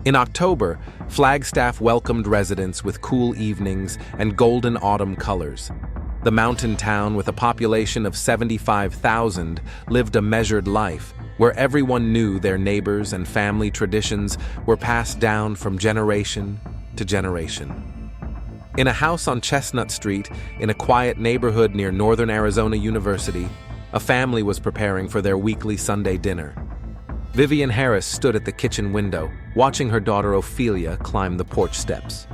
In October, Flagstaff welcomed residents with cool evenings and golden autumn colors. The mountain town, with a population of 75,000, lived a measured life, where everyone knew their neighbors and family traditions were passed down from generation to generation. In a house on Chestnut Street, in a quiet neighborhood near Northern Arizona University, a family was preparing for their weekly Sunday dinner. Vivien Harris stood at the kitchen window, watching her daughter Ophelia climb the porch steps.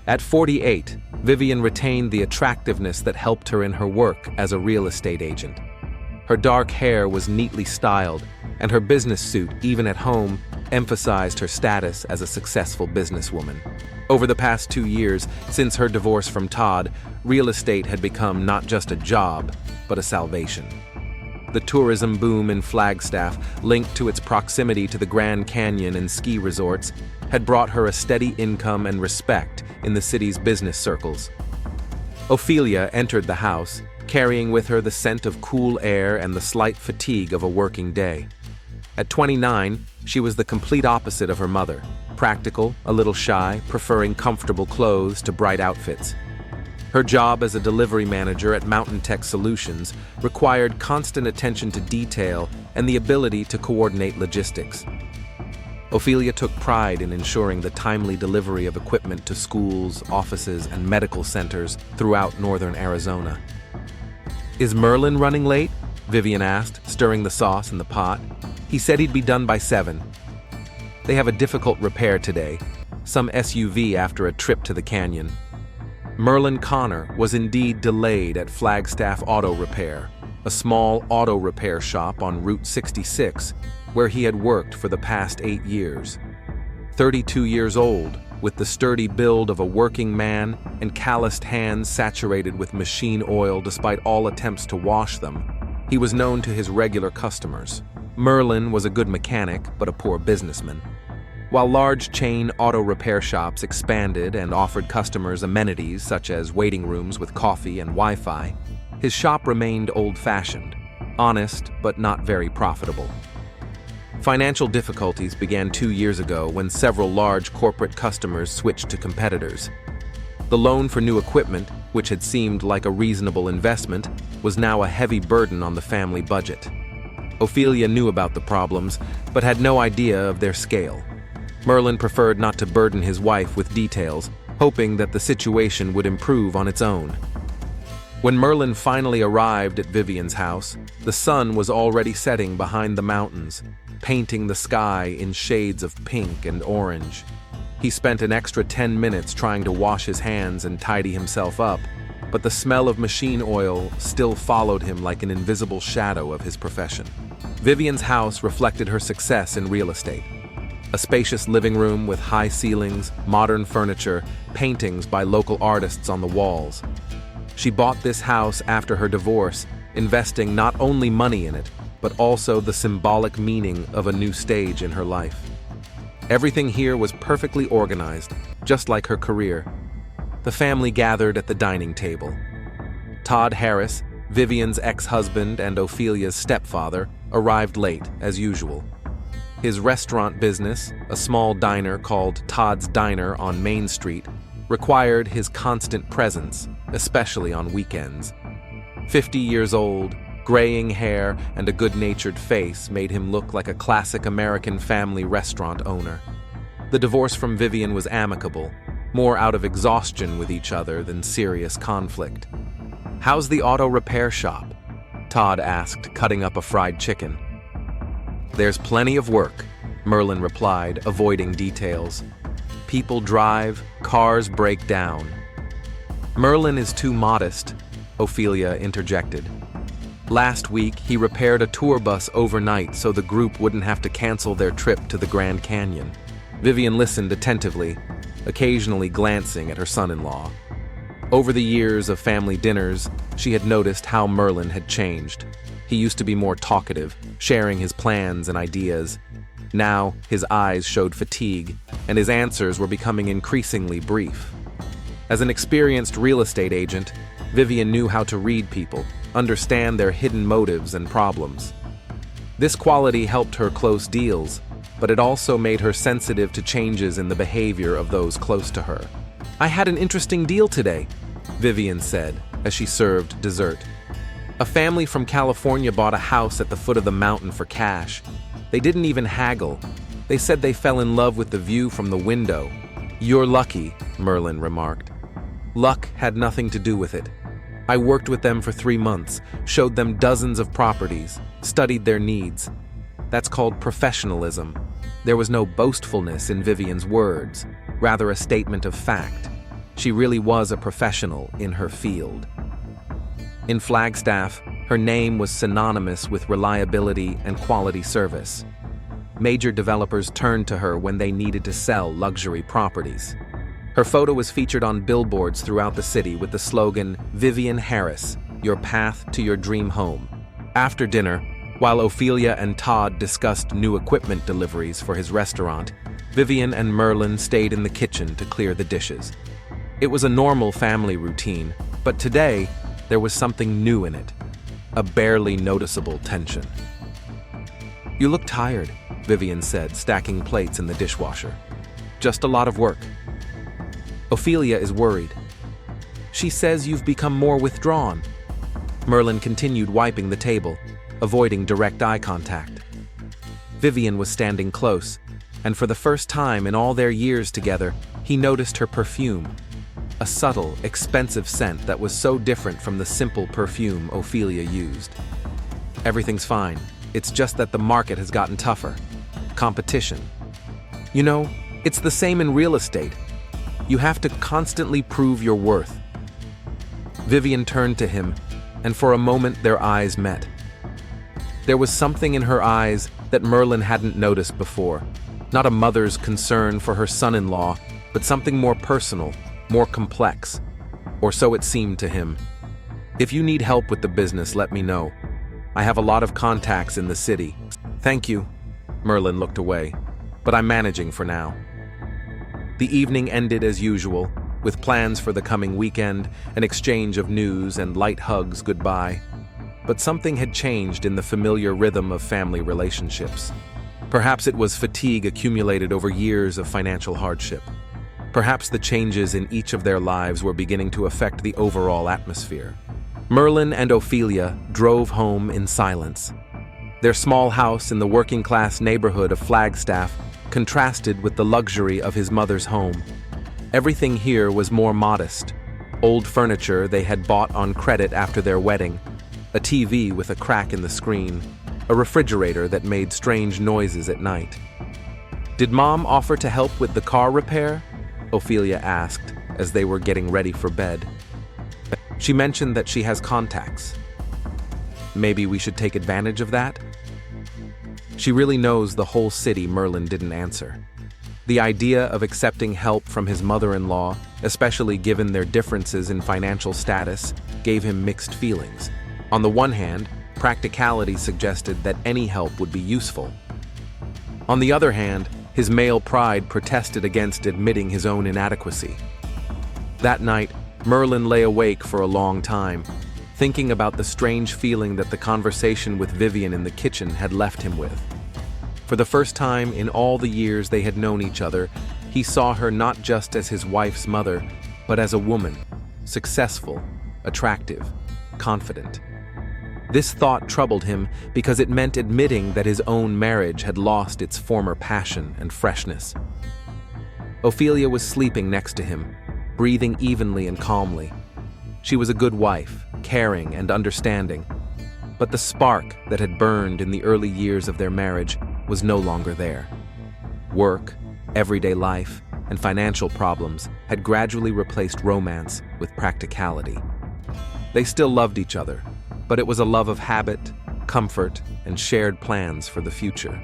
At 48, Vivien retained the attractiveness that helped her in her work as a real estate agent. Her dark hair was neatly styled, and her business suit, even at home, emphasized her status as a successful businesswoman. Over the past 2 years, since her divorce from Todd, real estate had become not just a job, but a salvation. The tourism boom in Flagstaff, linked to its proximity to the Grand Canyon and ski resorts, had brought her a steady income and respect in the city's business circles. Ophelia entered the house, carrying with her the scent of cool air and the slight fatigue of a working day. At 29, she was the complete opposite of her mother, practical, a little shy, preferring comfortable clothes to bright outfits. Her job as a delivery manager at Mountain Tech Solutions required constant attention to detail and the ability to coordinate logistics. Ophelia took pride in ensuring the timely delivery of equipment to schools, offices, and medical centers throughout northern Arizona. "Is Merlin running late?" Vivien asked, stirring the sauce in the pot. "He said he'd be done by 7. They have a difficult repair today, some SUV after a trip to the canyon." Merlin Connor was indeed delayed at Flagstaff Auto Repair, a small auto repair shop on Route 66, where he had worked for the past 8 years. 32 years old, with the sturdy build of a working man and calloused hands saturated with machine oil despite all attempts to wash them, he was known to his regular customers. Merlin was a good mechanic, but a poor businessman. While large chain auto repair shops expanded and offered customers amenities such as waiting rooms with coffee and Wi-Fi, his shop remained old-fashioned, honest but not very profitable. Financial difficulties began 2 years ago when several large corporate customers switched to competitors. The loan for new equipment, which had seemed like a reasonable investment, was now a heavy burden on the family budget. Ophelia knew about the problems, but had no idea of their scale. Merlin preferred not to burden his wife with details, hoping that the situation would improve on its own. When Merlin finally arrived at Vivien's house, the sun was already setting behind the mountains, painting the sky in shades of pink and orange. He spent an extra 10 minutes trying to wash his hands and tidy himself up, but the smell of machine oil still followed him like an invisible shadow of his profession. Vivien's house reflected her success in real estate. A spacious living room with high ceilings, modern furniture, paintings by local artists on the walls. She bought this house after her divorce, investing not only money in it, but also the symbolic meaning of a new stage in her life. Everything here was perfectly organized, just like her career. The family gathered at the dining table. Todd Harris, Vivien's ex-husband and Ophelia's stepfather, arrived late, as usual. His restaurant business, a small diner called Todd's Diner on Main Street, required his constant presence, especially on weekends. 50 years old, graying hair and a good-natured face made him look like a classic American family restaurant owner. The divorce from Vivien was amicable, more out of exhaustion with each other than serious conflict. "How's the auto repair shop?" Todd asked, cutting up a fried chicken. "There's plenty of work," Merlin replied, avoiding details. "People drive, cars break down." "Merlin is too modest," Ophelia interjected. "Last week, he repaired a tour bus overnight so the group wouldn't have to cancel their trip to the Grand Canyon." Vivien listened attentively, occasionally glancing at her son-in-law. Over the years of family dinners, she had noticed how Merlin had changed. He used to be more talkative, sharing his plans and ideas. Now, his eyes showed fatigue, and his answers were becoming increasingly brief. As an experienced real estate agent, Vivien knew how to read people, understand their hidden motives and problems. This quality helped her close deals, but it also made her sensitive to changes in the behavior of those close to her. "I had an interesting deal today," Vivien said as she served dessert. "A family from California bought a house at the foot of the mountain for cash. They didn't even haggle. They said they fell in love with the view from the window." "You're lucky," Merlin remarked. "Luck had nothing to do with it. I worked with them for 3 months, showed them dozens of properties, studied their needs. That's called professionalism." There was no boastfulness in Vivien's words, rather a statement of fact. She really was a professional in her field. In Flagstaff, her name was synonymous with reliability and quality service. Major developers turned to her when they needed to sell luxury properties. Her photo was featured on billboards throughout the city with the slogan, "Vivien Harris, your path to your dream home." After dinner, while Ophelia and Todd discussed new equipment deliveries for his restaurant, Vivien and Merlin stayed in the kitchen to clear the dishes. It was a normal family routine, but today, there was something new in it, a barely noticeable tension. "You look tired," Vivien said, stacking plates in the dishwasher. "Just a lot of work." Ophelia is worried. "She says you've become more withdrawn." Merlin continued wiping the table, avoiding direct eye contact. Vivien was standing close, and for the first time in all their years together, he noticed her perfume. A subtle, expensive scent that was so different from the simple perfume Ophelia used. "Everything's fine. It's just that the market has gotten tougher. Competition. You know, it's the same in real estate. You have to constantly prove your worth." Vivien turned to him, and for a moment their eyes met. There was something in her eyes that Merlin hadn't noticed before. Not a mother's concern for her son-in-law, but something more personal, more complex. Or so it seemed to him. "If you need help with the business, let me know. I have a lot of contacts in the city." "Thank you." Merlin looked away. "But I'm managing for now." The evening ended as usual, with plans for the coming weekend, an exchange of news and light hugs goodbye. But something had changed in the familiar rhythm of family relationships. Perhaps it was fatigue accumulated over years of financial hardship. Perhaps the changes in each of their lives were beginning to affect the overall atmosphere. Merlin and Ophelia drove home in silence. Their small house in the working-class neighborhood of Flagstaff contrasted with the luxury of his mother's home. Everything here was more modest. Old furniture they had bought on credit after their wedding, a TV with a crack in the screen, a refrigerator that made strange noises at night. "Did Mom offer to help with the car repair?" Ophelia asked as they were getting ready for bed. "She mentioned that she has contacts. Maybe we should take advantage of that?" "She really knows the whole city," Merlin didn't answer. The idea of accepting help from his mother-in-law, especially given their differences in financial status, gave him mixed feelings. On the one hand, practicality suggested that any help would be useful. On the other hand, his male pride protested against admitting his own inadequacy. That night, Merlin lay awake for a long time, thinking about the strange feeling that the conversation with Vivien in the kitchen had left him with. For the first time in all the years they had known each other, he saw her not just as his wife's mother, but as a woman, successful, attractive, confident. This thought troubled him because it meant admitting that his own marriage had lost its former passion and freshness. Ophelia was sleeping next to him, breathing evenly and calmly. She was a good wife, caring and understanding, but the spark that had burned in the early years of their marriage was no longer there. Work, everyday life, and financial problems had gradually replaced romance with practicality. They still loved each other, but it was a love of habit, comfort, and shared plans for the future.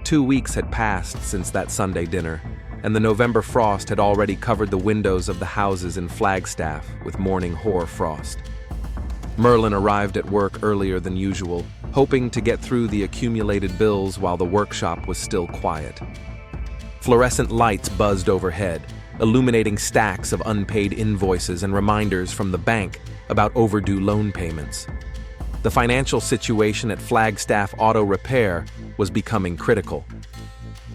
2 weeks had passed since that Sunday dinner, and the November frost had already covered the windows of the houses in Flagstaff with morning hoar frost. Merlin arrived at work earlier than usual, hoping to get through the accumulated bills while the workshop was still quiet. Fluorescent lights buzzed overhead, illuminating stacks of unpaid invoices and reminders from the bank about overdue loan payments. The financial situation at Flagstaff Auto Repair was becoming critical.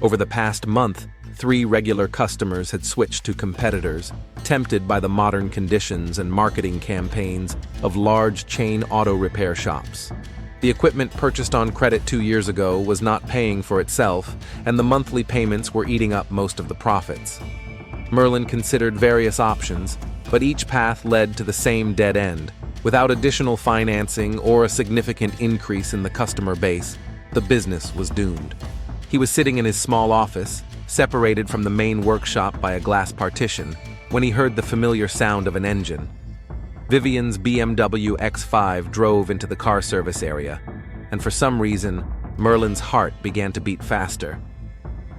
Over the past month, 3 regular customers had switched to competitors, tempted by the modern conditions and marketing campaigns of large chain auto repair shops. The equipment purchased on credit 2 years ago was not paying for itself, and the monthly payments were eating up most of the profits. Merlin considered various options, but each path led to the same dead end. Without additional financing or a significant increase in the customer base, the business was doomed. He was sitting in his small office, separated from the main workshop by a glass partition, when he heard the familiar sound of an engine. Vivien's BMW X5 drove into the car service area, and for some reason, Merlin's heart began to beat faster.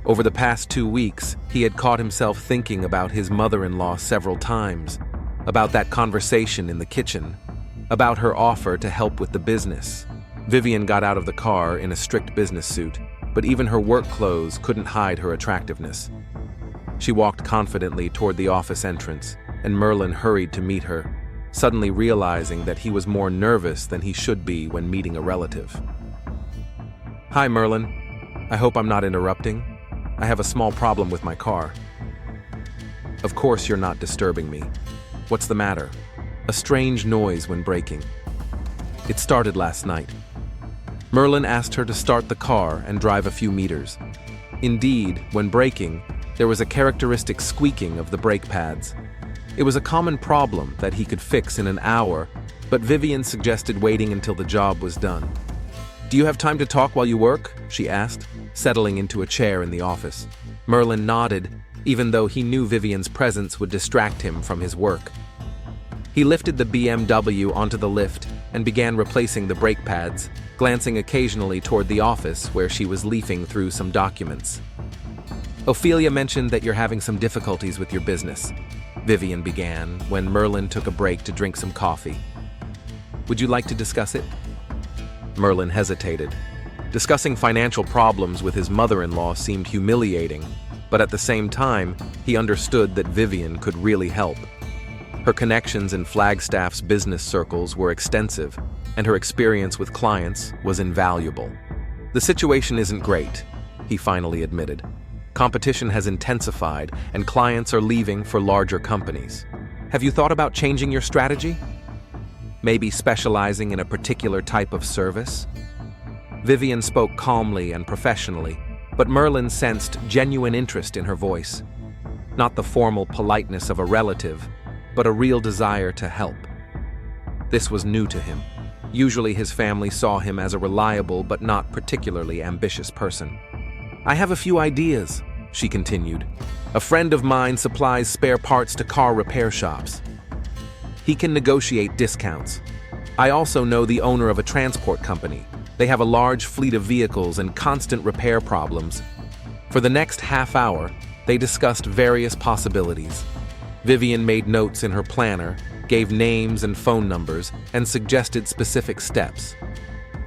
Over the past 2 weeks, he had caught himself thinking about his mother-in-law several times, about that conversation in the kitchen, about her offer to help with the business. Vivien got out of the car in a strict business suit, but even her work clothes couldn't hide her attractiveness. She walked confidently toward the office entrance, and Merlin hurried to meet her, suddenly realizing that he was more nervous than he should be when meeting a relative. "Hi, Merlin. I hope I'm not interrupting. I have a small problem with my car." "Of course you're not disturbing me. What's the matter?" "A strange noise when braking. It started last night." Merlin asked her to start the car and drive a few meters. Indeed, when braking, there was a characteristic squeaking of the brake pads. It was a common problem that he could fix in an hour, but Vivien suggested waiting until the job was done. "Do you have time to talk while you work?" she asked, settling into a chair in the office. Merlin nodded, even though he knew Vivien's presence would distract him from his work. He lifted the BMW onto the lift and began replacing the brake pads, glancing occasionally toward the office where she was leafing through some documents. "Ophelia mentioned that you're having some difficulties with your business," Vivien began when Merlin took a break to drink some coffee. "Would you like to discuss it?" Merlin hesitated. Discussing financial problems with his mother-in-law seemed humiliating, but at the same time, he understood that Vivien could really help. Her connections in Flagstaff's business circles were extensive, and her experience with clients was invaluable. "The situation isn't great," he finally admitted. "Competition has intensified, and clients are leaving for larger companies. Have you thought about changing your strategy? Maybe specializing in a particular type of service?" Vivien spoke calmly and professionally, but Merlin sensed genuine interest in her voice. Not the formal politeness of a relative, but a real desire to help. This was new to him. Usually his family saw him as a reliable but not particularly ambitious person. "I have a few ideas," she continued. "A friend of mine supplies spare parts to car repair shops. He can negotiate discounts. I also know the owner of a transport company. They have a large fleet of vehicles and constant repair problems." For the next half hour, they discussed various possibilities. Vivien made notes in her planner, gave names and phone numbers, and suggested specific steps.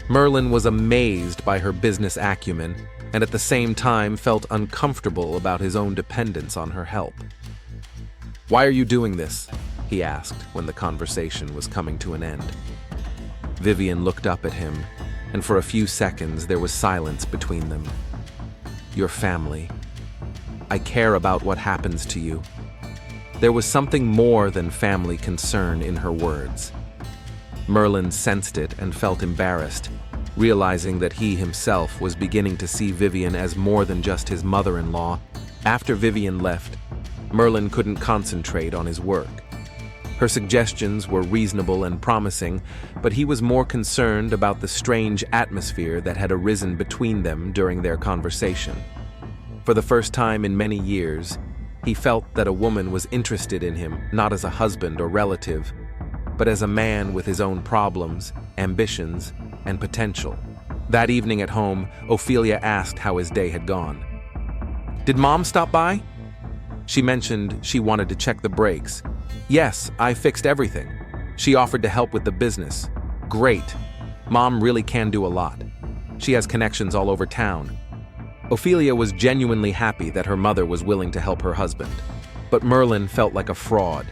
Merlin was amazed by her business acumen, and at the same time felt uncomfortable about his own dependence on her help. "Why are you doing this?" he asked when the conversation was coming to an end. Vivien looked up at him, and for a few seconds there was silence between them. "Your family. I care about what happens to you." There was something more than family concern in her words. Merlin sensed it and felt embarrassed, realizing that he himself was beginning to see Vivien as more than just his mother-in-law. After Vivien left, Merlin couldn't concentrate on his work. Her suggestions were reasonable and promising, but he was more concerned about the strange atmosphere that had arisen between them during their conversation. For the first time in many years, he felt that a woman was interested in him, not as a husband or relative, but as a man with his own problems, ambitions, and potential. That evening at home, Ophelia asked how his day had gone. "Did Mom stop by?" She mentioned she wanted to check the brakes. "Yes, I fixed everything. She offered to help with the business." "Great. Mom really can do a lot. She has connections all over town." Ophelia was genuinely happy that her mother was willing to help her husband, but Merlin felt like a fraud.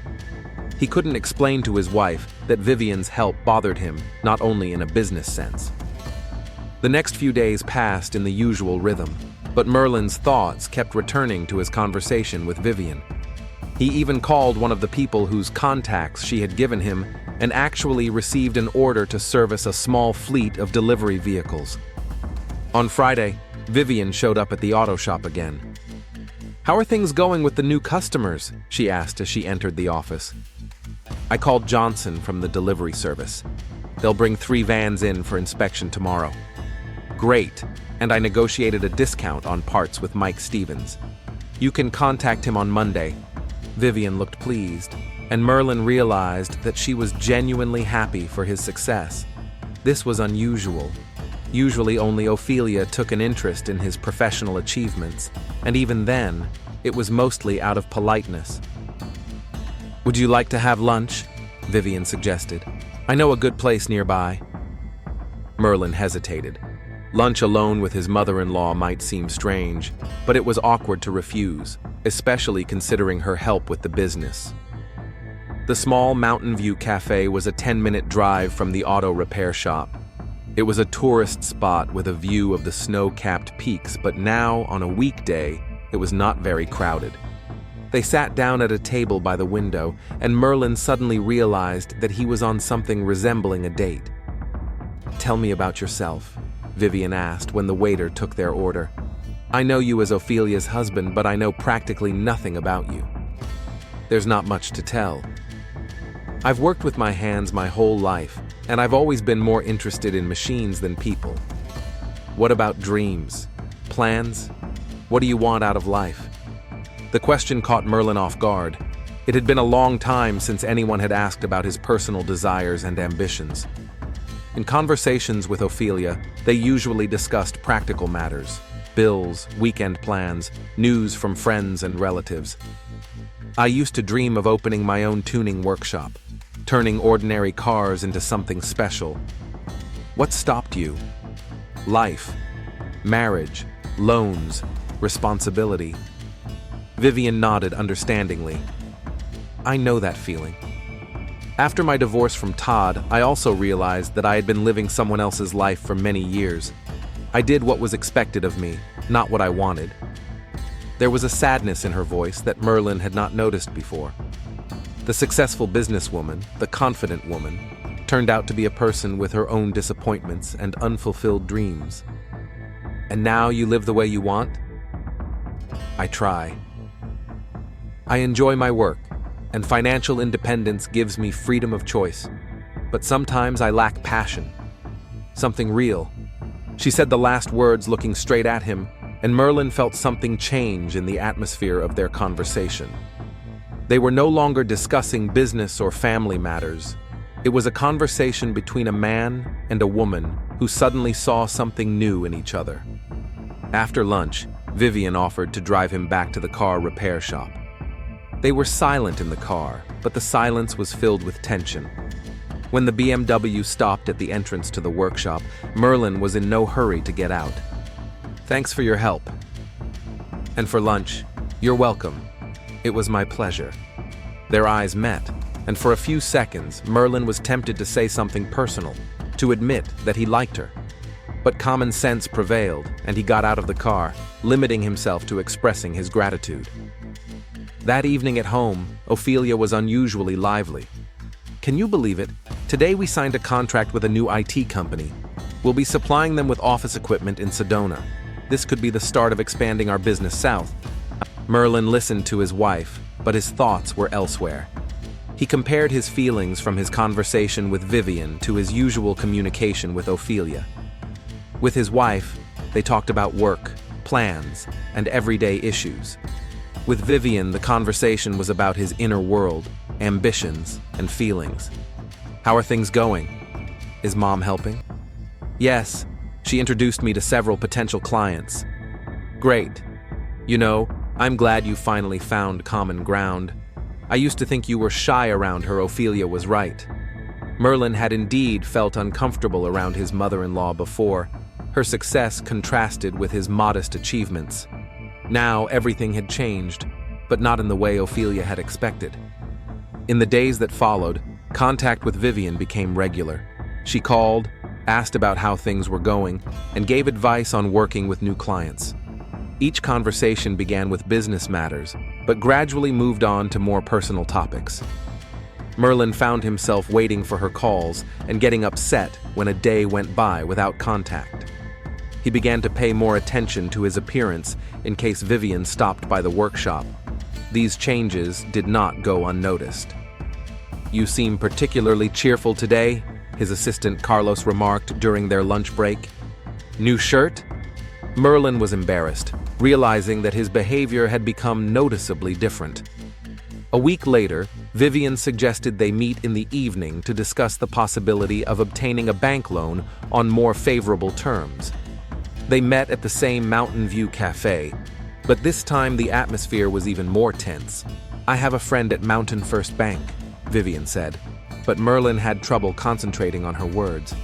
He couldn't explain to his wife that Vivien's help bothered him, not only in a business sense. The next few days passed in the usual rhythm. But Merlin's thoughts kept returning to his conversation with Vivien. He even called one of the people whose contacts she had given him and actually received an order to service a small fleet of delivery vehicles. On Friday, Vivien showed up at the auto shop again. "How are things going with the new customers?" she asked as she entered the office. "I called Johnson from the delivery service. They'll bring 3 vans in for inspection tomorrow." "Great, and I negotiated a discount on parts with Mike Stevens. You can contact him on Monday." Vivien looked pleased, and Merlin realized that she was genuinely happy for his success. This was unusual. Usually only Ophelia took an interest in his professional achievements, and even then, it was mostly out of politeness. "Would you like to have lunch?" Vivien suggested. "I know a good place nearby." Merlin hesitated. Lunch alone with his mother-in-law might seem strange, but it was awkward to refuse, especially considering her help with the business. The small Mountain View Cafe was a 10-minute drive from the auto repair shop. It was a tourist spot with a view of the snow-capped peaks, but now, on a weekday, it was not very crowded. They sat down at a table by the window, and Merlin suddenly realized that he was on something resembling a date. "Tell me about yourself," Vivien asked when the waiter took their order. "I know you as Ophelia's husband, but I know practically nothing about you." "There's not much to tell. I've worked with my hands my whole life, and I've always been more interested in machines than people." "What about dreams? Plans? What do you want out of life?" The question caught Merlin off guard. It had been a long time since anyone had asked about his personal desires and ambitions. In conversations with Ophelia, they usually discussed practical matters: bills, weekend plans, news from friends and relatives. "I used to dream of opening my own tuning workshop, turning ordinary cars into something special." "What stopped you?" "Life, marriage, loans, responsibility." Vivien nodded understandingly. "I know that feeling. After my divorce from Todd, I also realized that I had been living someone else's life for many years. I did what was expected of me, not what I wanted." There was a sadness in her voice that Merlin had not noticed before. The successful businesswoman, the confident woman, turned out to be a person with her own disappointments and unfulfilled dreams. "And now you live the way you want?" "I try. I enjoy my work, and financial independence gives me freedom of choice. But sometimes I lack passion. Something real." She said the last words looking straight at him, and Merlin felt something change in the atmosphere of their conversation. They were no longer discussing business or family matters. It was a conversation between a man and a woman who suddenly saw something new in each other. After lunch, Vivien offered to drive him back to the car repair shop. They were silent in the car, but the silence was filled with tension. When the BMW stopped at the entrance to the workshop, Merlin was in no hurry to get out. "Thanks for your help. And for lunch, you're welcome. It was my pleasure." Their eyes met, and for a few seconds, Merlin was tempted to say something personal, to admit that he liked her. But common sense prevailed, and he got out of the car, limiting himself to expressing his gratitude. That evening at home, Ophelia was unusually lively. "Can you believe it? Today we signed a contract with a new IT company. We'll be supplying them with office equipment in Sedona. This could be the start of expanding our business south." Merlin listened to his wife, but his thoughts were elsewhere. He compared his feelings from his conversation with Vivien to his usual communication with Ophelia. With his wife, they talked about work, plans, and everyday issues. With Vivien, the conversation was about his inner world, ambitions, and feelings. "How are things going? Is Mom helping?" "Yes, she introduced me to several potential clients." "Great. You know, I'm glad you finally found common ground. I used to think you were shy around her." Ophelia was right. Merlin had indeed felt uncomfortable around his mother-in-law before. Her success contrasted with his modest achievements. Now everything had changed, but not in the way Ophelia had expected. In the days that followed, contact with Vivien became regular. She called, asked about how things were going, and gave advice on working with new clients. Each conversation began with business matters, but gradually moved on to more personal topics. Merlin found himself waiting for her calls and getting upset when a day went by without contact. He began to pay more attention to his appearance in case Vivien stopped by the workshop. These changes did not go unnoticed. "You seem particularly cheerful today," his assistant Carlos remarked during their lunch break. "New shirt?" Merlin was embarrassed, realizing that his behavior had become noticeably different. A week later, Vivien suggested they meet in the evening to discuss the possibility of obtaining a bank loan on more favorable terms. They met at the same Mountain View Cafe, but this time the atmosphere was even more tense. "I have a friend at Mountain First Bank," Vivien said, but Merlin had trouble concentrating on her words.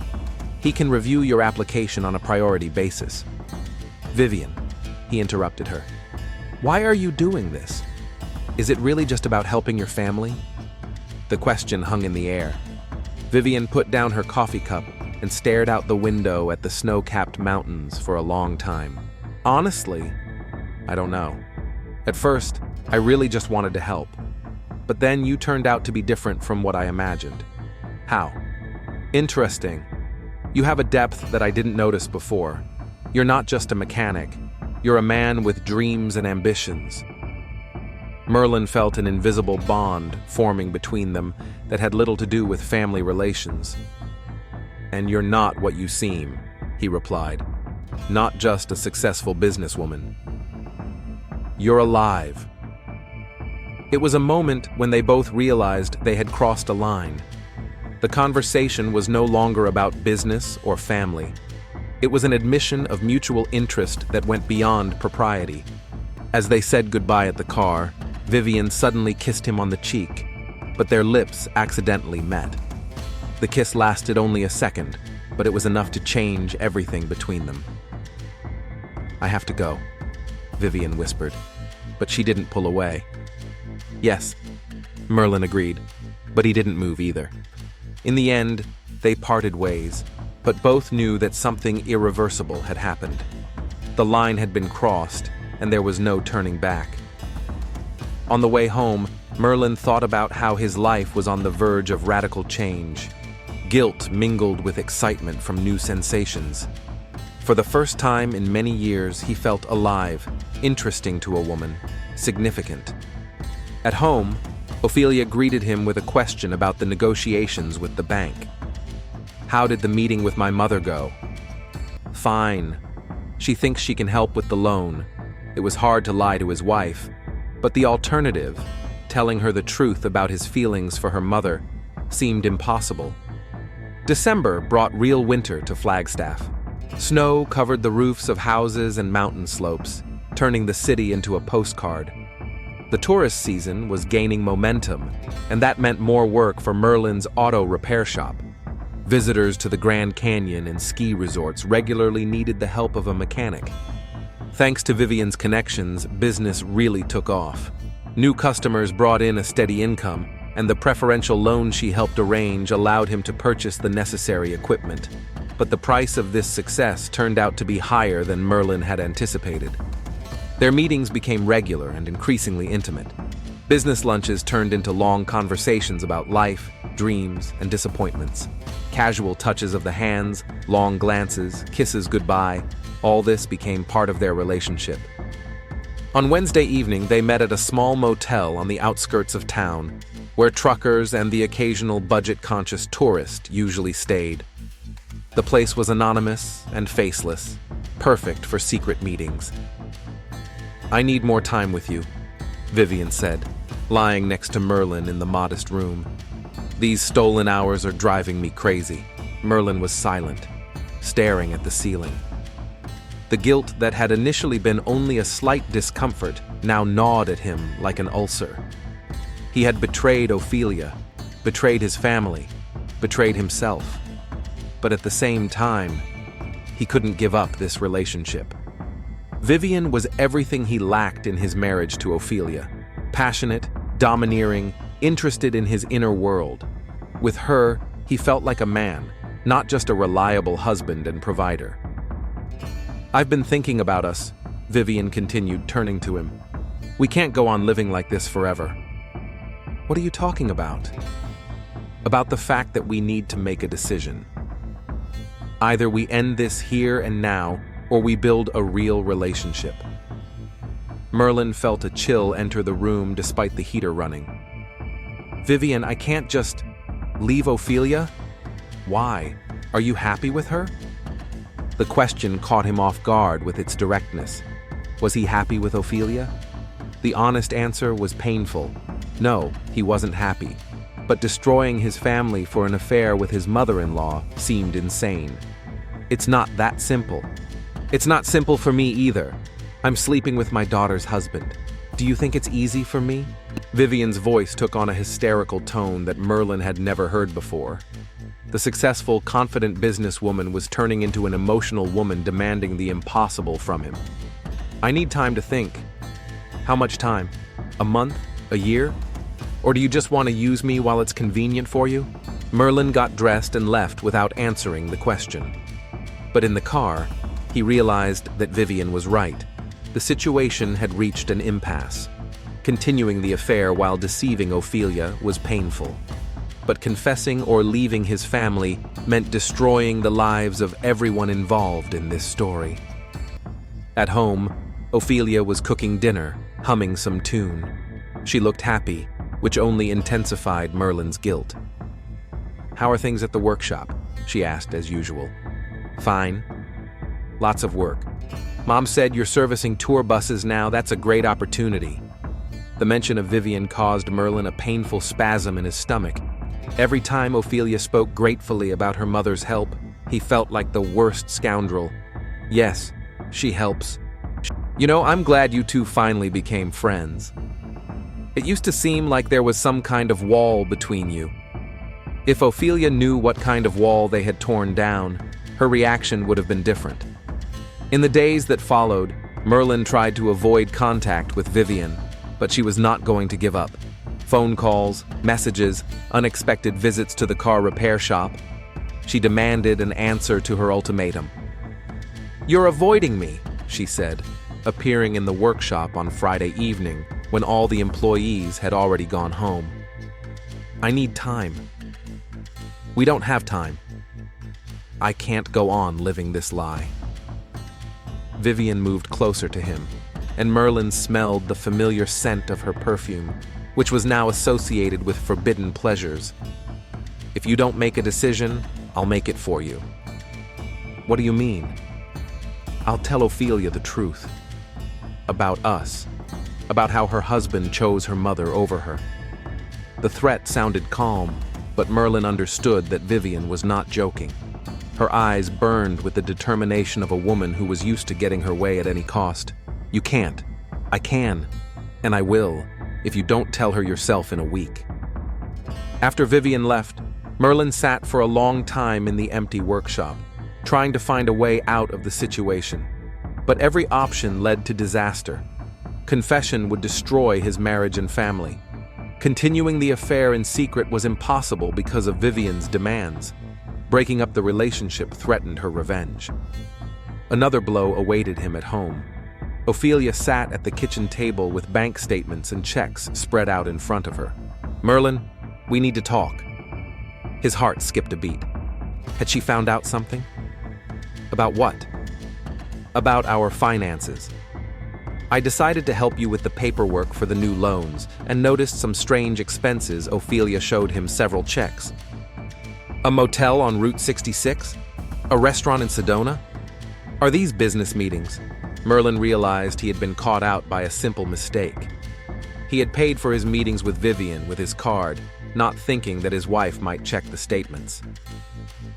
"He can review your application on a priority basis." "Vivien," he interrupted her, "why are you doing this? Is it really just about helping your family?" The question hung in the air. Vivien put down her coffee cup and stared out the window at the snow-capped mountains for a long time. "Honestly, I don't know. At first, I really just wanted to help. But then you turned out to be different from what I imagined." "How?" "Interesting. You have a depth that I didn't notice before. You're not just a mechanic. You're a man with dreams and ambitions." Merlin felt an invisible bond forming between them that had little to do with family relations. "And you're not what you seem," he replied. "Not just a successful businesswoman. You're alive." It was a moment when they both realized they had crossed a line. The conversation was no longer about business or family. It was an admission of mutual interest that went beyond propriety. As they said goodbye at the car, Vivien suddenly kissed him on the cheek, but their lips accidentally met. The kiss lasted only a second, but it was enough to change everything between them. "I have to go," Vivien whispered, but she didn't pull away. "Yes," Merlin agreed, but he didn't move either. In the end, they parted ways, but both knew that something irreversible had happened. The line had been crossed, and there was no turning back. On the way home, Merlin thought about how his life was on the verge of radical change. Guilt mingled with excitement from new sensations. For the first time in many years, he felt alive, interesting to a woman, significant. At home, Ophelia greeted him with a question about the negotiations with the bank. "How did the meeting with my mother go?" "Fine. She thinks she can help with the loan." It was hard to lie to his wife, but the alternative, telling her the truth about his feelings for her mother, seemed impossible. December brought real winter to Flagstaff. Snow covered the roofs of houses and mountain slopes, turning the city into a postcard. The tourist season was gaining momentum, and that meant more work for Merlin's auto repair shop. Visitors to the Grand Canyon and ski resorts regularly needed the help of a mechanic. Thanks to Vivien's connections, business really took off. New customers brought in a steady income, and the preferential loan she helped arrange allowed him to purchase the necessary equipment. But the price of this success turned out to be higher than Merlin had anticipated. Their meetings became regular and increasingly intimate. Business lunches turned into long conversations about life, dreams, and disappointments. Casual touches of the hands, long glances, kisses goodbye, all this became part of their relationship. On Wednesday evening, they met at a small motel on the outskirts of town, where truckers and the occasional budget-conscious tourist usually stayed. The place was anonymous and faceless, perfect for secret meetings. "I need more time with you," Vivien said, lying next to Merlin in the modest room. "These stolen hours are driving me crazy." Merlin was silent, staring at the ceiling. The guilt that had initially been only a slight discomfort now gnawed at him like an ulcer. He had betrayed Ophelia, betrayed his family, betrayed himself. But at the same time, he couldn't give up this relationship. Vivien was everything he lacked in his marriage to Ophelia. Passionate, domineering, interested in his inner world. With her, he felt like a man, not just a reliable husband and provider. "I've been thinking about us," Vivien continued, turning to him. "We can't go on living like this forever." "What are you talking about?" "About the fact that we need to make a decision. Either we end this here and now, or we build a real relationship." Merlin felt a chill enter the room despite the heater running. "Vivien, I can't just leave Ophelia." "Why? Are you happy with her?" The question caught him off guard with its directness. Was he happy with Ophelia? The honest answer was painful. No, he wasn't happy. But destroying his family for an affair with his mother-in-law seemed insane. It's not that simple. It's not simple for me either. I'm sleeping with my daughter's husband. Do you think it's easy for me? Vivien's voice took on a hysterical tone that Merlin had never heard before. The successful, confident businesswoman was turning into an emotional woman demanding the impossible from him. "I need time to think." "How much time? A month? A year? Or do you just want to use me while it's convenient for you?" Merlin got dressed and left without answering the question. But in the car, he realized that Vivien was right. The situation had reached an impasse. Continuing the affair while deceiving Ophelia was painful. But confessing or leaving his family meant destroying the lives of everyone involved in this story. At home, Ophelia was cooking dinner, humming some tune. She looked happy, which only intensified Merlin's guilt. "How are things at the workshop?" she asked as usual. "Fine. Lots of work. Mom said you're servicing tour buses now. That's a great opportunity." The mention of Vivien caused Merlin a painful spasm in his stomach. Every time Ophelia spoke gratefully about her mother's help, he felt like the worst scoundrel. "Yes, she helps. You know, I'm glad you two finally became friends. It used to seem like there was some kind of wall between you." If Ophelia knew what kind of wall they had torn down, her reaction would have been different. In the days that followed, Merlin tried to avoid contact with Vivien, but she was not going to give up. Phone calls, messages, unexpected visits to the car repair shop. She demanded an answer to her ultimatum. "You're avoiding me," she said, appearing in the workshop on Friday evening when all the employees had already gone home. "I need time." "We don't have time. I can't go on living this lie." Vivien moved closer to him, and Merlin smelled the familiar scent of her perfume, which was now associated with forbidden pleasures. "If you don't make a decision, I'll make it for you." "What do you mean?" "I'll tell Ophelia the truth. About us. About how her husband chose her mother over her." The threat sounded calm, but Merlin understood that Vivien was not joking. Her eyes burned with the determination of a woman who was used to getting her way at any cost. "You can't. I can. And I will, if you don't tell her yourself in a week." After Vivien left, Merlin sat for a long time in the empty workshop, trying to find a way out of the situation. But every option led to disaster. Confession would destroy his marriage and family. Continuing the affair in secret was impossible because of Vivien's demands. Breaking up the relationship threatened her revenge. Another blow awaited him at home. Ophelia sat at the kitchen table with bank statements and checks spread out in front of her. "Merlin, we need to talk." His heart skipped a beat. Had she found out something? "About what?" "About our finances. I decided to help you with the paperwork for the new loans and noticed some strange expenses." Ophelia showed him several checks. "A motel on Route 66? A restaurant in Sedona? Are these business meetings?" Merlin realized he had been caught out by a simple mistake. He had paid for his meetings with Vivien with his card, not thinking that his wife might check the statements.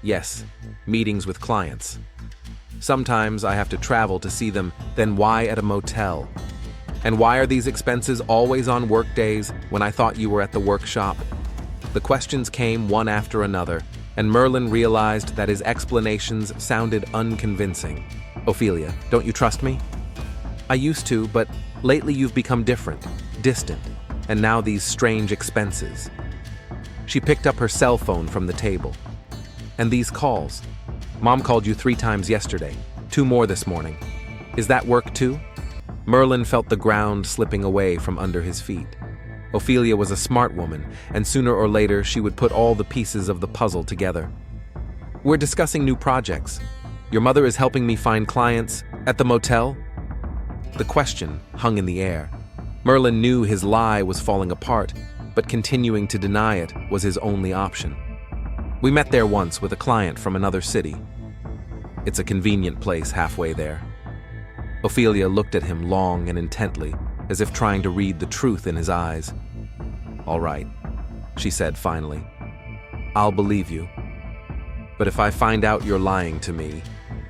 "Yes, meetings with clients. Sometimes I have to travel to see them, then why at a motel? And why are these expenses always on work days when I thought you were at the workshop?" The questions came one after another, and Merlin realized that his explanations sounded unconvincing. "Ophelia, don't you trust me?" "I used to, but lately you've become different, distant, and now these strange expenses." She picked up her cell phone from the table. "And these calls? Mom called you 3 times yesterday, 2 more this morning. Is that work too?" Merlin felt the ground slipping away from under his feet. Ophelia was a smart woman, and sooner or later she would put all the pieces of the puzzle together. We're discussing new projects. Your mother is helping me find clients at the motel? The question hung in the air. Merlin knew his lie was falling apart, but continuing to deny it was his only option. We met there once with a client from another city. It's a convenient place halfway there. Ophelia looked at him long and intently, as if trying to read the truth in his eyes. "All right," she said finally. "I'll believe you. But if I find out you're lying to me..."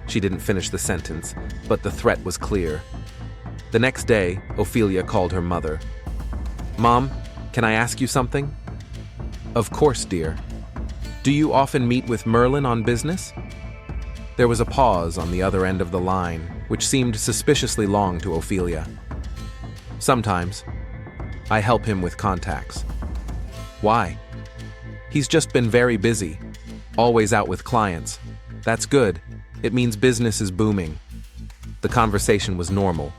She didn't finish the sentence, but the threat was clear. The next day, Ophelia called her mother. "Mom, can I ask you something?" "Of course, dear. Do you often meet with Merlin on business?" There was a pause on the other end of the line, which seemed suspiciously long to Ophelia. "Sometimes. I help him with contacts." "Why?" "He's just been very busy. Always out with clients. That's good. It means business is booming." The conversation was normal,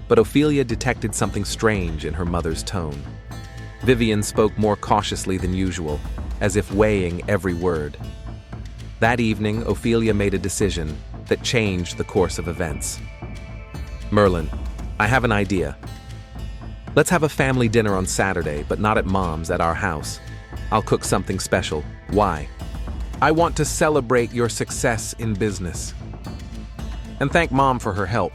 but Ophelia detected something strange in her mother's tone. Vivien spoke more cautiously than usual, as if weighing every word. That evening, Ophelia made a decision that changed the course of events. "Merlin, I have an idea. Let's have a family dinner on Saturday, but not at Mom's, at our house. I'll cook something special. Why?" "I want to celebrate your success in business. And thank Mom for her help."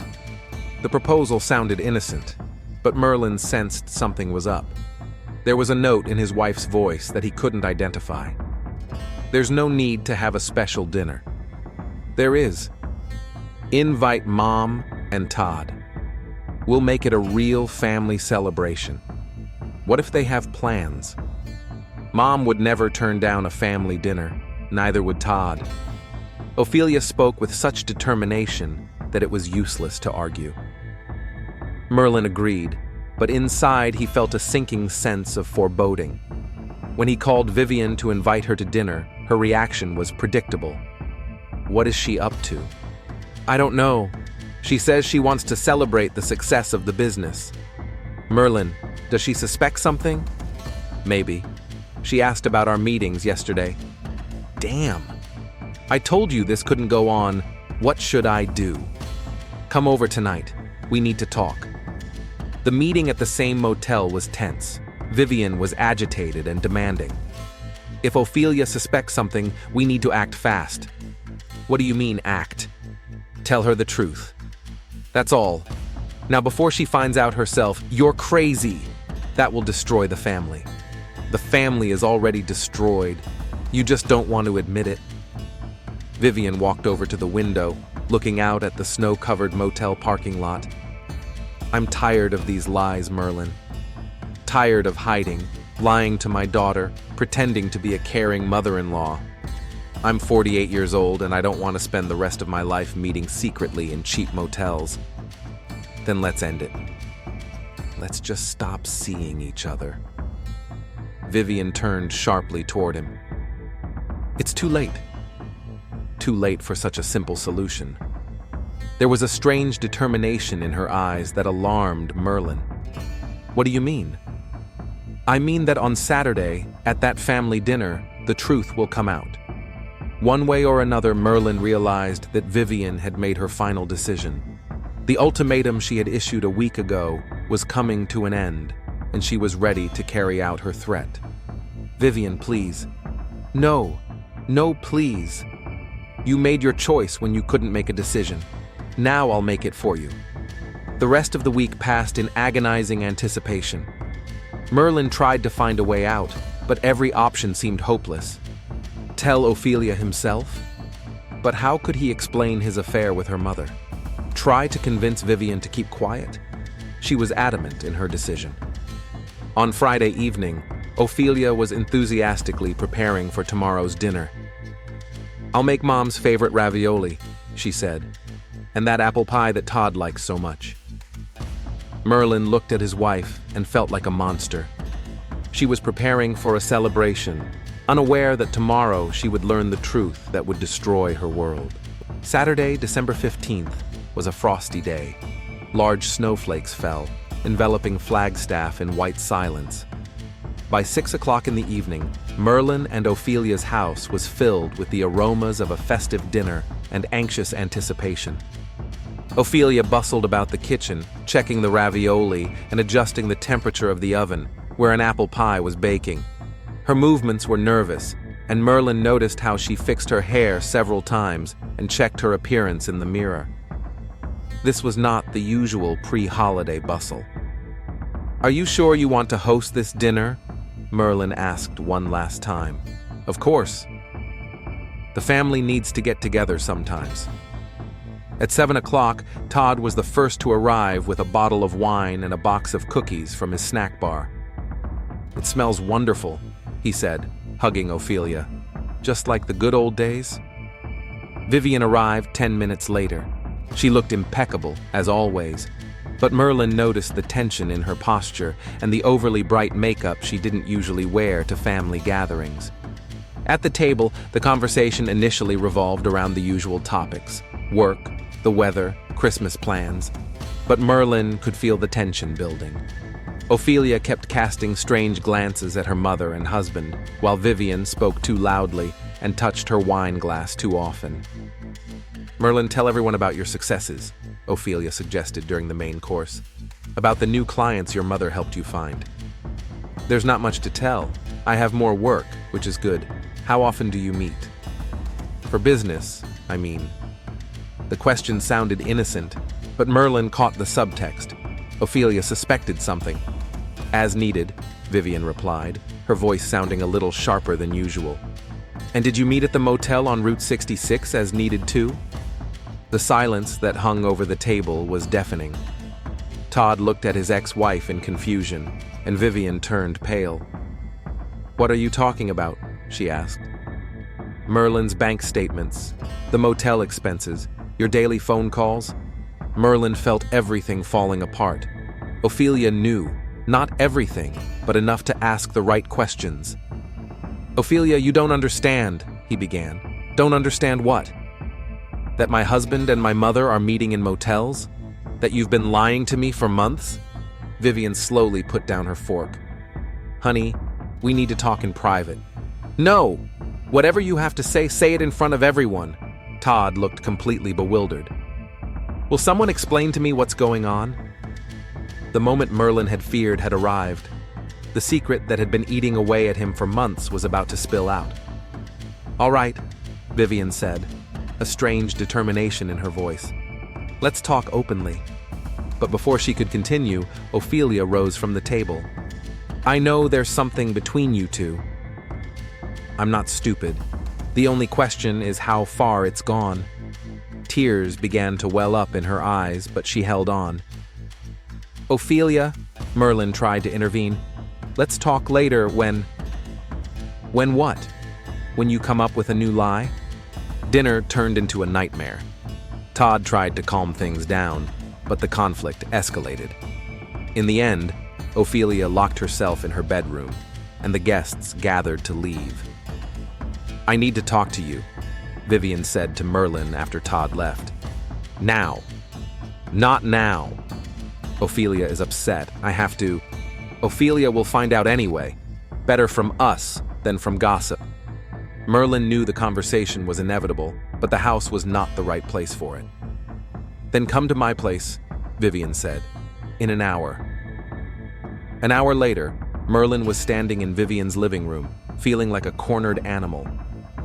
The proposal sounded innocent, but Merlin sensed something was up. There was a note in his wife's voice that he couldn't identify. "There's no need to have a special dinner." "There is. Invite Mom and Todd. We'll make it a real family celebration. What if they have plans?" Mom would never turn down a family dinner, neither would Todd. Ophelia spoke with such determination that it was useless to argue. Merlin agreed, but inside he felt a sinking sense of foreboding. When he called Vivien to invite her to dinner, her reaction was predictable. What is she up to? "I don't know. She says she wants to celebrate the success of the business." "Merlin, does she suspect something?" "Maybe. She asked about our meetings yesterday." "Damn. I told you this couldn't go on. What should I do?" "Come over tonight. We need to talk." The meeting at the same motel was tense. Vivien was agitated and demanding. "If Ophelia suspects something, we need to act fast." "What do you mean, act?" "Tell her the truth. That's all. Now, before she finds out herself, you're crazy. That will destroy the family. The family is already destroyed. You just don't want to admit it." Vivien walked over to the window, looking out at the snow-covered motel parking lot. "I'm tired of these lies, Merlin. Tired of hiding, lying to my daughter, pretending to be a caring mother-in-law. I'm 48 years old and I don't want to spend the rest of my life meeting secretly in cheap motels." "Then let's end it. Let's just stop seeing each other." Vivien turned sharply toward him. "It's too late." Too late for such a simple solution. There was a strange determination in her eyes that alarmed Merlin. "What do you mean?" "I mean that on Saturday, at that family dinner, the truth will come out." One way or another, Merlin realized that Vivien had made her final decision. The ultimatum she had issued a week ago was coming to an end, and she was ready to carry out her threat. "Vivien, please." "No. No, please. You made your choice when you couldn't make a decision. Now I'll make it for you." The rest of the week passed in agonizing anticipation. Merlin tried to find a way out, but every option seemed hopeless. Tell Ophelia himself? But how could he explain his affair with her mother? Try to convince Vivien to keep quiet? She was adamant in her decision. On Friday evening, Ophelia was enthusiastically preparing for tomorrow's dinner. "I'll make Mom's favorite ravioli," she said, "and that apple pie that Todd likes so much." Merlin looked at his wife and felt like a monster. She was preparing for a celebration, unaware that tomorrow she would learn the truth that would destroy her world. Saturday, December 15th, was a frosty day. Large snowflakes fell, enveloping Flagstaff in white silence. By 6 o'clock in the evening, Merlin and Ophelia's house was filled with the aromas of a festive dinner and anxious anticipation. Ophelia bustled about the kitchen, checking the ravioli and adjusting the temperature of the oven, where an apple pie was baking. Her movements were nervous, and Merlin noticed how she fixed her hair several times and checked her appearance in the mirror. This was not the usual pre-holiday bustle. "Are you sure you want to host this dinner?" Merlin asked one last time. "Of course. The family needs to get together sometimes." At 7 o'clock, Todd was the first to arrive with a bottle of wine and a box of cookies from his snack bar. "It smells wonderful," he said, hugging Ophelia. "Just like the good old days?" Vivien arrived 10 minutes later. She looked impeccable, as always, but Merlin noticed the tension in her posture and the overly bright makeup she didn't usually wear to family gatherings. At the table, the conversation initially revolved around the usual topics: work, the weather, Christmas plans. But Merlin could feel the tension building. Ophelia kept casting strange glances at her mother and husband, while Vivien spoke too loudly and touched her wine glass too often. "Merlin, tell everyone about your successes," Ophelia suggested during the main course. "About the new clients your mother helped you find." "There's not much to tell. I have more work, which is good. How often do you meet?" "For business, I mean." The question sounded innocent, but Merlin caught the subtext. Ophelia suspected something. "As needed," Vivien replied, her voice sounding a little sharper than usual. "And did you meet at the motel on Route 66 as needed too?" The silence that hung over the table was deafening. Todd looked at his ex-wife in confusion, and Vivien turned pale. "What are you talking about?" she asked. "Merlin's bank statements, the motel expenses, your daily phone calls." Merlin felt everything falling apart. Ophelia knew, not everything, but enough to ask the right questions. "Ophelia, you don't understand," he began. "Don't understand what? That my husband and my mother are meeting in motels? That you've been lying to me for months?" Vivien slowly put down her fork. "Honey, we need to talk in private." "No! Whatever you have to say, say it in front of everyone." Todd looked completely bewildered. "Will someone explain to me what's going on?" The moment Merlin had feared had arrived. The secret that had been eating away at him for months was about to spill out. "All right," Vivien said, a strange determination in her voice. "Let's talk openly." But before she could continue, Ophelia rose from the table. "I know there's something between you two. I'm not stupid. The only question is how far it's gone." Tears began to well up in her eyes, but she held on. "Ophelia," Merlin tried to intervene, "let's talk later when..." "When what? When you come up with a new lie?" Dinner turned into a nightmare. Todd tried to calm things down, but the conflict escalated. In the end, Ophelia locked herself in her bedroom, and the guests gathered to leave. "I need to talk to you," Vivien said to Merlin after Todd left. "Now." "Not now." "Ophelia is upset. I have to..." "Ophelia will find out anyway. Better from us than from gossip." Merlin knew the conversation was inevitable, but the house was not the right place for it. "Then come to my place," Vivien said, "in an hour." An hour later, Merlin was standing in Vivien's living room, feeling like a cornered animal.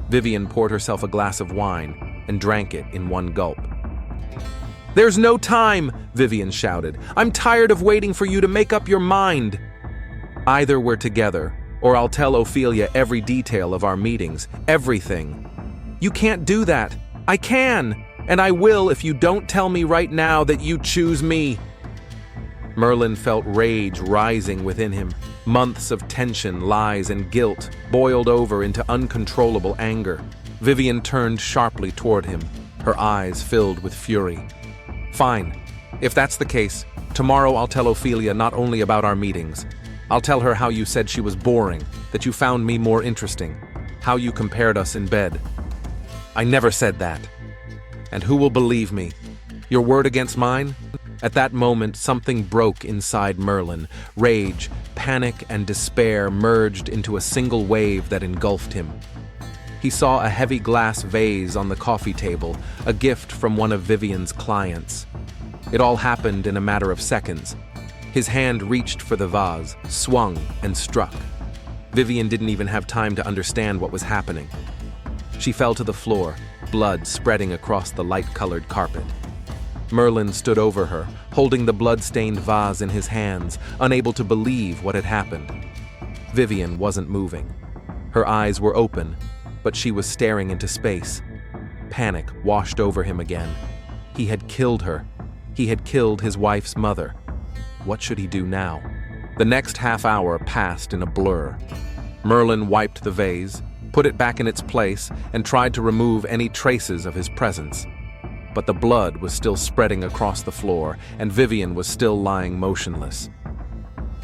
Vivien poured herself a glass of wine and drank it in one gulp. "There's no time!" Vivien shouted. "I'm tired of waiting for you to make up your mind." "Either we're together, or I'll tell Ophelia every detail of our meetings, everything." "You can't do that." "I can, and I will if you don't tell me right now that you choose me." Merlin felt rage rising within him. Months of tension, lies, and guilt boiled over into uncontrollable anger. Vivien turned sharply toward him, her eyes filled with fury. "Fine. If that's the case, tomorrow I'll tell Ophelia not only about our meetings. I'll tell her how you said she was boring, that you found me more interesting, how you compared us in bed." "I never said that." "And who will believe me? Your word against mine?" At that moment, something broke inside Merlin. Rage, panic, and despair merged into a single wave that engulfed him. He saw a heavy glass vase on the coffee table, a gift from one of Vivien's clients. It all happened in a matter of seconds. His hand reached for the vase, swung, and struck. Vivien didn't even have time to understand what was happening. She fell to the floor, blood spreading across the light-colored carpet. Merlin stood over her, holding the blood-stained vase in his hands, unable to believe what had happened. Vivien wasn't moving. Her eyes were open, but she was staring into space. Panic washed over him again. He had killed her. He had killed his wife's mother. What should he do now? The next half hour passed in a blur. Merlin wiped the vase, put it back in its place, and tried to remove any traces of his presence. But the blood was still spreading across the floor, and Vivien was still lying motionless.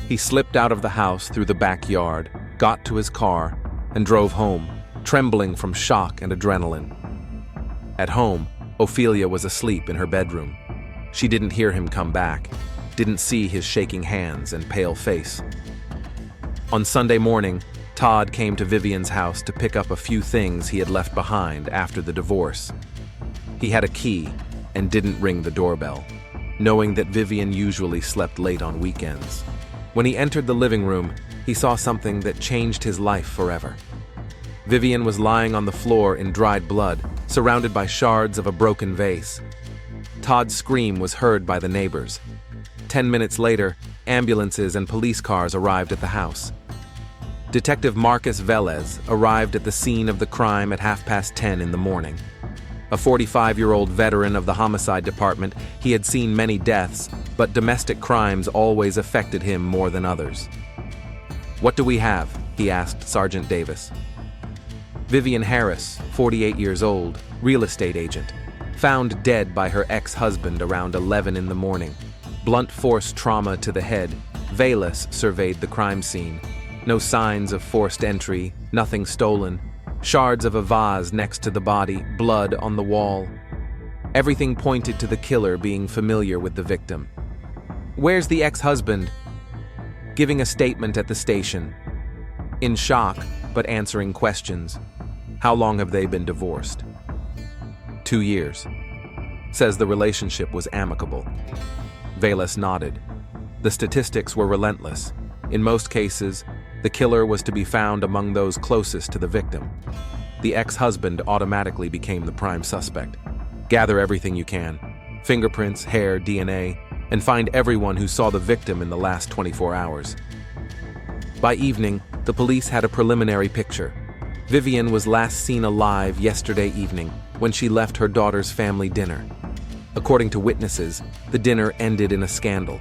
He slipped out of the house through the backyard, got to his car, and drove home, trembling from shock and adrenaline. At home, Ophelia was asleep in her bedroom. She didn't hear him come back, didn't see his shaking hands and pale face. On Sunday morning, Todd came to Vivien's house to pick up a few things he had left behind after the divorce. He had a key and didn't ring the doorbell, knowing that Vivien usually slept late on weekends. When he entered the living room, he saw something that changed his life forever. Vivien was lying on the floor in dried blood, surrounded by shards of a broken vase. Todd's scream was heard by the neighbors. 10 minutes later, ambulances and police cars arrived at the house. Detective Marcus Velez arrived at the scene of the crime at 10:30 in the morning. A 45-year-old veteran of the homicide department, he had seen many deaths, but domestic crimes always affected him more than others. "What do we have?" he asked Sergeant Davis. Vivien Harris, 48 years old, real estate agent, found dead by her ex-husband around 11 in the morning. Blunt force trauma to the head. Velez surveyed the crime scene. No signs of forced entry, nothing stolen. Shards of a vase next to the body, blood on the wall. Everything pointed to the killer being familiar with the victim. "Where's the ex-husband?" Giving a statement at the station. In shock, but answering questions. "How long have they been divorced?" 2 years. Says the relationship was amicable. Velez nodded. The statistics were relentless. In most cases, the killer was to be found among those closest to the victim. The ex-husband automatically became the prime suspect. Gather everything you can. Fingerprints, hair, DNA, and find everyone who saw the victim in the last 24 hours. By evening, the police had a preliminary picture. Vivien was last seen alive yesterday evening when she left her daughter's family dinner. According to witnesses, the dinner ended in a scandal.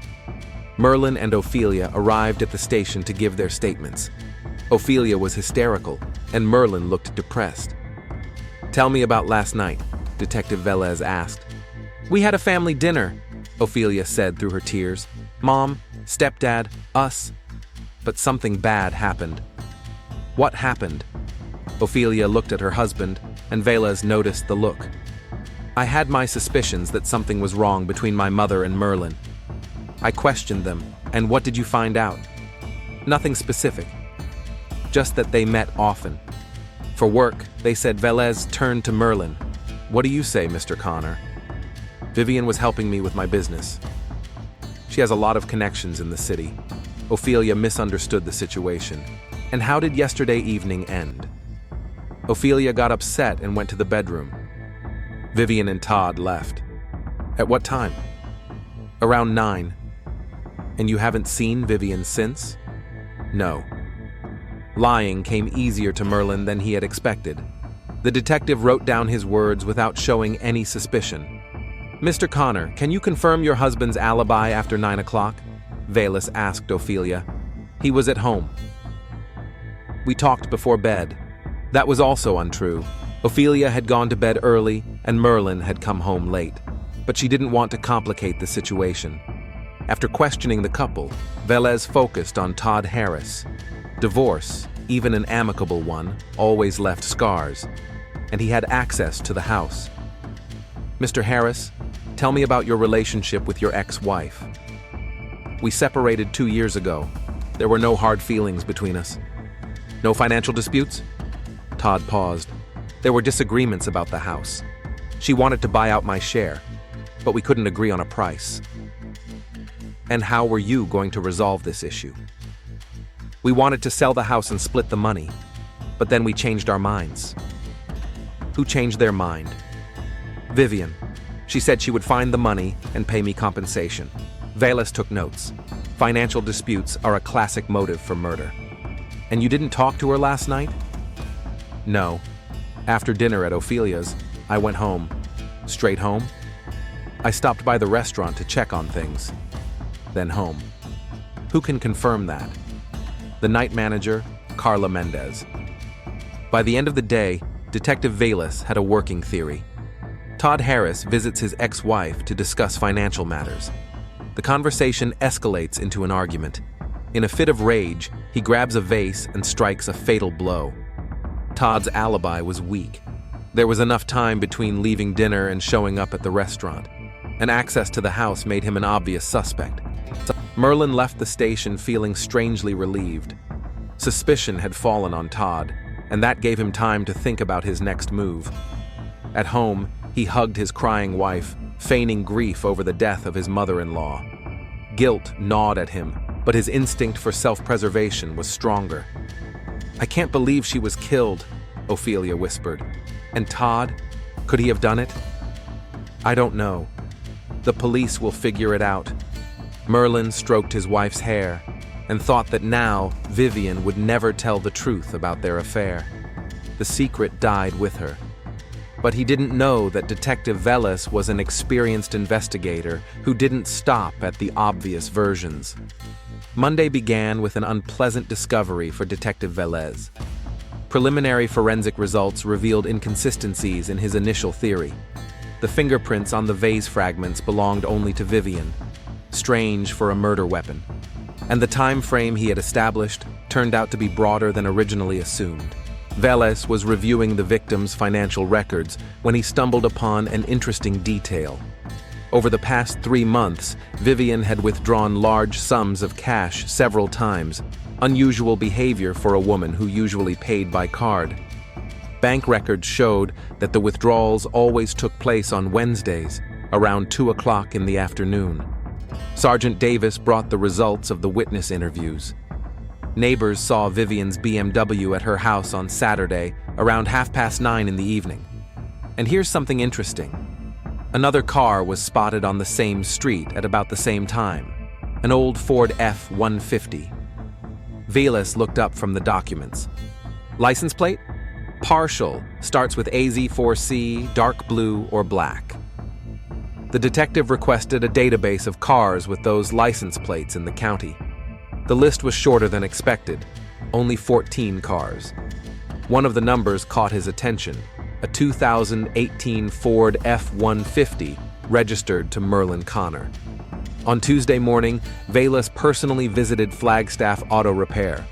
Merlin and Ophelia arrived at the station to give their statements. Ophelia was hysterical, and Merlin looked depressed. "Tell me about last night," Detective Velez asked. "We had a family dinner," Ophelia said through her tears. "Mom, stepdad, us. But something bad happened." "What happened?" Ophelia looked at her husband, and Velez noticed the look. "I had my suspicions that something was wrong between my mother and Merlin. I questioned them, and what did you find out?" "Nothing specific. Just that they met often. For work, they said." Velez turned to Merlin. "What do you say, Mr. Connor?" "Vivien was helping me with my business. She has a lot of connections in the city." Ophelia misunderstood the situation. "And how did yesterday evening end?" Ophelia got upset and went to the bedroom. Vivien and Todd left. "At what time?" "Around 9. "And you haven't seen Vivien since?" "No." Lying came easier to Merlin than he had expected. The detective wrote down his words without showing any suspicion. "Mr. Connor, can you confirm your husband's alibi after 9 o'clock?" Velez asked Ophelia. "He was at home. We talked before bed." That was also untrue. Ophelia had gone to bed early, and Merlin had come home late. But she didn't want to complicate the situation. After questioning the couple, Velez focused on Todd Harris. Divorce, even an amicable one, always left scars, and he had access to the house. "Mr. Harris, Tell me about your relationship with your ex-wife. We separated 2 years ago. There were no hard feelings between us. No financial disputes? Todd paused. There were disagreements about the house. She wanted to buy out my share, but we couldn't agree on a price. And how were you going to resolve this issue? We wanted to sell the house and split the money, but then we changed our minds. Who changed their mind? Vivien. She said she would find the money and pay me compensation. Velas took notes. Financial disputes are a classic motive for murder. And you didn't talk to her last night? No. After dinner at Ophelia's, I went home. Straight home? I stopped by the restaurant to check on things. Then home. Who can confirm that? The night manager, Carla Mendez. By the end of the day, Detective Velas had a working theory. Todd Harris visits his ex-wife to discuss financial matters. The conversation escalates into an argument. In a fit of rage, he grabs a vase and strikes a fatal blow. Todd's alibi was weak. There was enough time between leaving dinner and showing up at the restaurant, and access to the house made him an obvious suspect. Merlin left the station feeling strangely relieved. Suspicion had fallen on Todd, and that gave him time to think about his next move. At home, he hugged his crying wife, feigning grief over the death of his mother-in-law. Guilt gnawed at him, but his instinct for self-preservation was stronger. "I can't believe she was killed," Ophelia whispered. "And Todd? Could he have done it?" "I don't know. The police will figure it out." Merlin stroked his wife's hair and thought that now Vivien would never tell the truth about their affair. The secret died with her. But he didn't know that Detective Velas was an experienced investigator who didn't stop at the obvious versions. Monday began with an unpleasant discovery for Detective Velas. Preliminary forensic results revealed inconsistencies in his initial theory. The fingerprints on the vase fragments belonged only to Vivien. Strange for a murder weapon. And the time frame he had established turned out to be broader than originally assumed. Velas was reviewing the victim's financial records when he stumbled upon an interesting detail. Over the past 3 months, Vivien had withdrawn large sums of cash several times, unusual behavior for a woman who usually paid by card. Bank records showed that the withdrawals always took place on Wednesdays, around 2 o'clock in the afternoon. Sergeant Davis brought the results of the witness interviews. Neighbors saw Vivien's BMW at her house on Saturday around 9:30 in the evening. And here's something interesting. Another car was spotted on the same street at about the same time, an old Ford F-150. Velas looked up from the documents. License plate? Partial, starts with AZ4C, dark blue or black. The detective requested a database of cars with those license plates in the county. The list was shorter than expected, only 14 cars. One of the numbers caught his attention, a 2018 Ford F-150 registered to Merlin Connor. On Tuesday morning, Velas personally visited Flagstaff Auto Repair.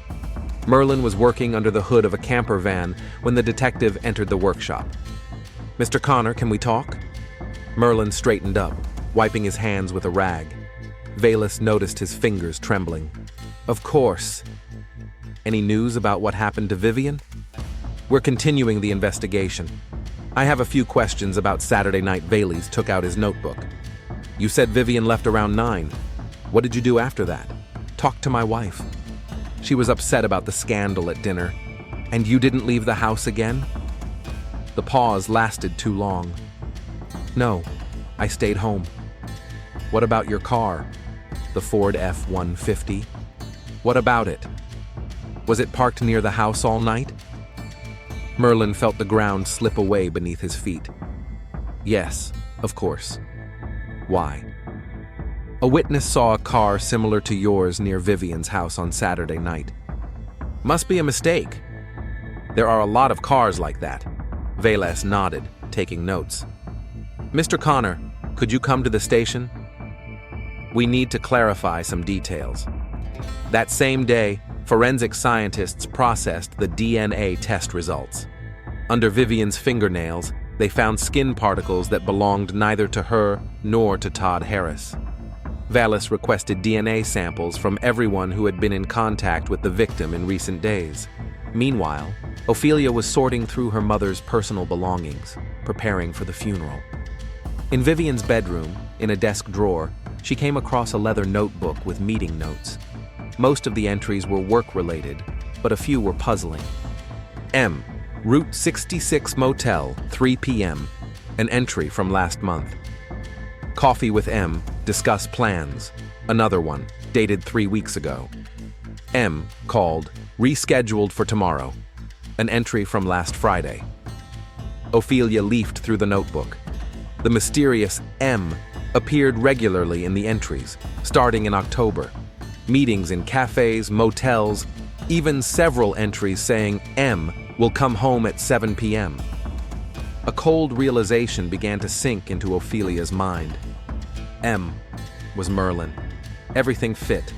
Merlin was working under the hood of a camper van when the detective entered the workshop. "Mr. Connor, can we talk?" Merlin straightened up, wiping his hands with a rag. Velas noticed his fingers trembling. "Of course. Any news about what happened to Vivien?" "We're continuing the investigation. I have a few questions about Saturday night." Velas took out his notebook. "You said Vivien left around 9. What did you do after that?" "Talked to my wife. She was upset about the scandal at dinner." "And you didn't leave the house again?" The pause lasted too long. "No, I stayed home." "What about your car? The Ford F-150? What about it? Was it parked near the house all night?" Merlin felt the ground slip away beneath his feet. "Yes, of course." "Why?" "A witness saw a car similar to yours near Vivien's house on Saturday night." "Must be a mistake. There are a lot of cars like that." Velas nodded, taking notes. "Mr. Connor, could you come to the station? We need to clarify some details." That same day, forensic scientists processed the DNA test results. Under Vivien's fingernails, They found skin particles that belonged neither to her nor to Todd Harris. Vallis requested DNA samples from everyone who had been in contact with the victim in recent days. Meanwhile, Ophelia was sorting through her mother's personal belongings, preparing for the funeral. In Vivien's bedroom, in a desk drawer, she came across a leather notebook with meeting notes. Most of the entries were work-related, but a few were puzzling. M. Route 66 Motel, 3 p.m. An entry from last month. Coffee with M. Discuss plans. Another one, dated 3 weeks ago. M. Called. Rescheduled for tomorrow. An entry from last Friday. Ophelia leafed through the notebook. The mysterious M appeared regularly in the entries, starting in October. Meetings in cafes, motels, even several entries saying M will come home at 7 p.m. A cold realization began to sink into Ophelia's mind. M was Merlin. Everything fit.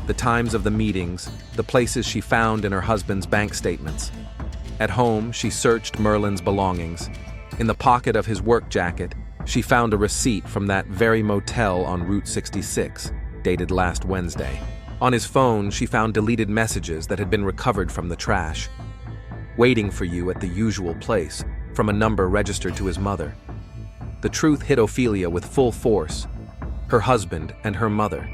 The times of the meetings, the places she found in her husband's bank statements. At home, she searched Merlin's belongings. In the pocket of his work jacket, she found a receipt from that very motel on Route 66, dated last Wednesday. On his phone, she found deleted messages that had been recovered from the trash. Waiting for you at the usual place, from a number registered to his mother. The truth hit Ophelia with full force. Her husband and her mother.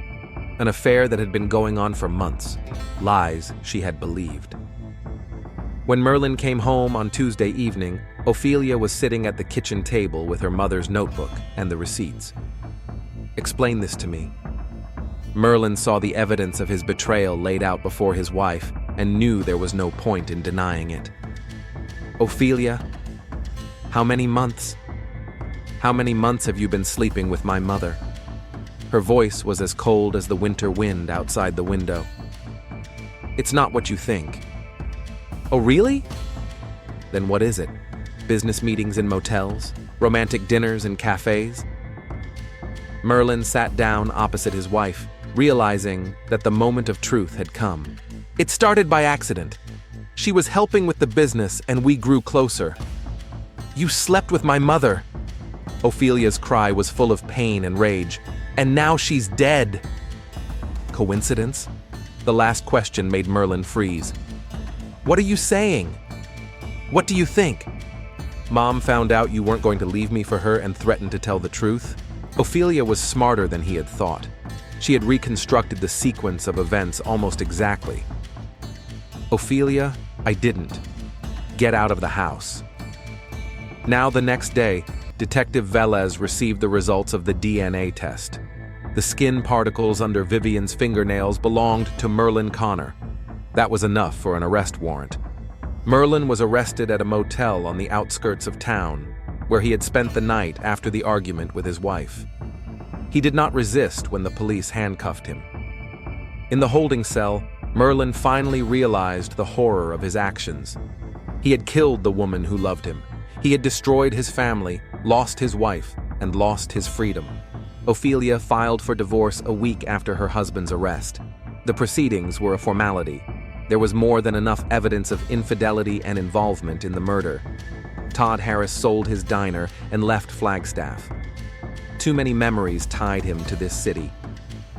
An affair that had been going on for months. Lies she had believed. When Merlin came home on Tuesday evening, Ophelia was sitting at the kitchen table with her mother's notebook and the receipts. "Explain this to me." Merlin saw the evidence of his betrayal laid out before his wife and knew there was no point in denying it. "Ophelia, how many months? How many months have you been sleeping with my mother?" Her voice was as cold as the winter wind outside the window. "It's not what you think." "Oh, really? Then what is it? Business meetings in motels? Romantic dinners in cafes?" Merlin sat down opposite his wife, realizing that the moment of truth had come. "It started by accident. She was helping with the business and we grew closer." "You slept with my mother." Ophelia's cry was full of pain and rage. "And now she's dead." Coincidence? The last question made Merlin freeze. "What are you saying? What do you think? Mom found out you weren't going to leave me for her and threatened to tell the truth?" Ophelia was smarter than he had thought. She had reconstructed the sequence of events almost exactly. "Ophelia, I didn't. Get out of the house." Now the next day, Detective Velez received the results of the DNA test. The skin particles under Vivien's fingernails belonged to Merlin Connor. That was enough for an arrest warrant. Merlin was arrested at a motel on the outskirts of town, where he had spent the night after the argument with his wife. He did not resist when the police handcuffed him. In the holding cell, Merlin finally realized the horror of his actions. He had killed the woman who loved him. He had destroyed his family, lost his wife, and lost his freedom. Ophelia filed for divorce a week after her husband's arrest. The proceedings were a formality. There was more than enough evidence of infidelity and involvement in the murder. Todd Harris sold his diner and left Flagstaff. Too many memories tied him to this city.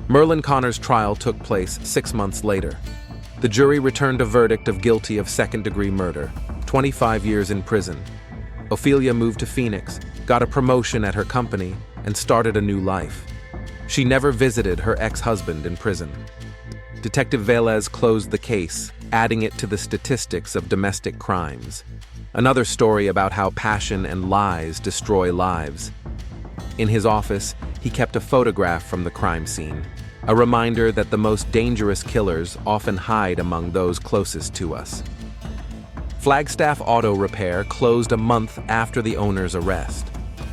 Merlin Connor's trial took place 6 months later. The jury returned a verdict of guilty of second-degree murder, 25 years in prison. Ophelia moved to Phoenix, got a promotion at her company, and started a new life. She never visited her ex-husband in prison. Detective Velez closed the case, adding it to the statistics of domestic crimes. Another story about how passion and lies destroy lives. In his office, he kept a photograph from the crime scene, a reminder that the most dangerous killers often hide among those closest to us. Flagstaff Auto Repair closed a month after the owner's arrest.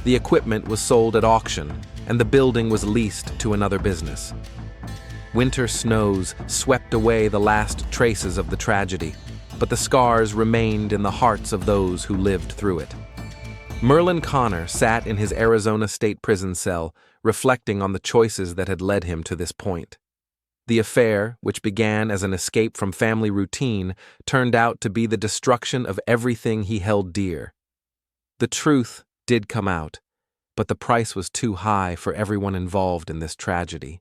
The equipment was sold at auction, and the building was leased to another business. Winter snows swept away the last traces of the tragedy, but the scars remained in the hearts of those who lived through it. Merlin Connor sat in his Arizona State Prison cell, reflecting on the choices that had led him to this point. The affair, which began as an escape from family routine, turned out to be the destruction of everything he held dear. The truth did come out, but the price was too high for everyone involved in this tragedy.